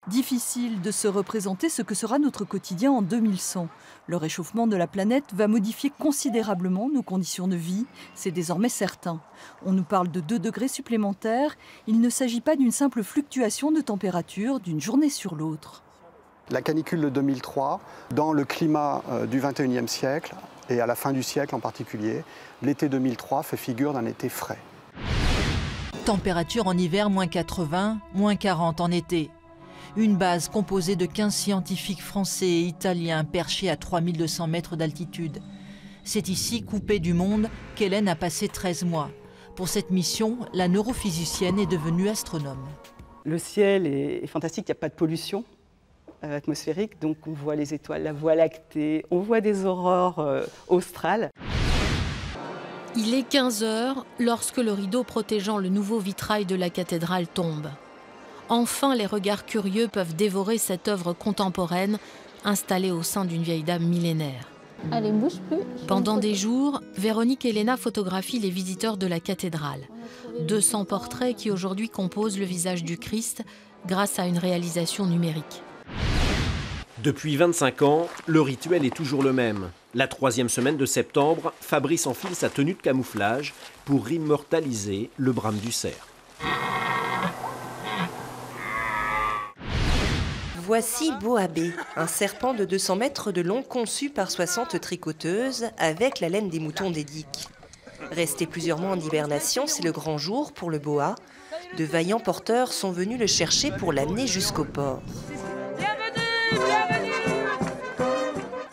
Difficile de se représenter ce que sera notre quotidien en 2100. Le réchauffement de la planète va modifier considérablement nos conditions de vie, c'est désormais certain. On nous parle de 2 degrés supplémentaires, il ne s'agit pas d'une simple fluctuation de température d'une journée sur l'autre. La canicule de 2003, dans le climat du XXIe siècle, et à la fin du siècle en particulier, l'été 2003 fait figure d'un été frais. Température en hiver, moins 80, moins 40 en été. Une base composée de 15 scientifiques français et italiens perchés à 3200 mètres d'altitude. C'est ici, coupée du monde, qu'Hélène a passé 13 mois. Pour cette mission, la neurophysicienne est devenue astronome. Le ciel est fantastique, il n'y a pas de pollution atmosphérique, donc on voit les étoiles, la Voie lactée, on voit des aurores australes. Il est 15 heures lorsque le rideau protégeant le nouveau vitrail de la cathédrale tombe. Enfin, les regards curieux peuvent dévorer cette œuvre contemporaine installée au sein d'une vieille dame millénaire. Allez, bouge plus. Pendant des jours, Véronique Elena photographie les visiteurs de la cathédrale. 200 portraits qui aujourd'hui composent le visage du Christ grâce à une réalisation numérique. Depuis 25 ans, le rituel est toujours le même. La 3e semaine de septembre, Fabrice enfile sa tenue de camouflage pour immortaliser le brame du cerf. Voici Boabé, un serpent de 200 mètres de long conçu par 60 tricoteuses avec la laine des moutons d'Édic. Resté plusieurs mois en hibernation, c'est le grand jour pour le boa. De vaillants porteurs sont venus le chercher pour l'amener jusqu'au port.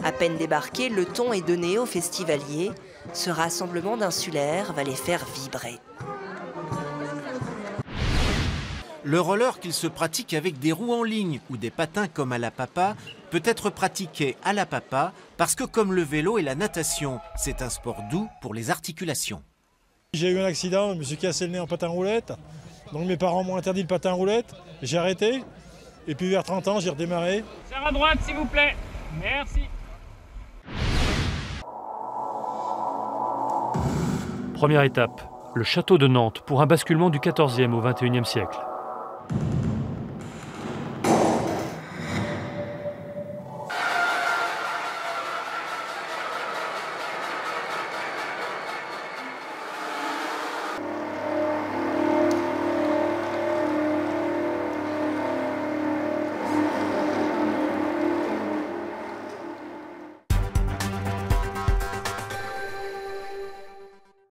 À peine débarqué, le ton est donné aux festivaliers. Ce rassemblement d'insulaires va les faire vibrer. Le roller qu'il se pratique avec des roues en ligne ou des patins comme à la papa peut être pratiqué à la papa parce que comme le vélo et la natation, c'est un sport doux pour les articulations. J'ai eu un accident, je me suis cassé le nez en patin roulette. Donc mes parents m'ont interdit le patin roulette, j'ai arrêté. Et puis vers 30 ans, j'ai redémarré. Serre à droite s'il vous plaît. Merci. Première étape, le château de Nantes pour un basculement du XIVe au XXIe siècle.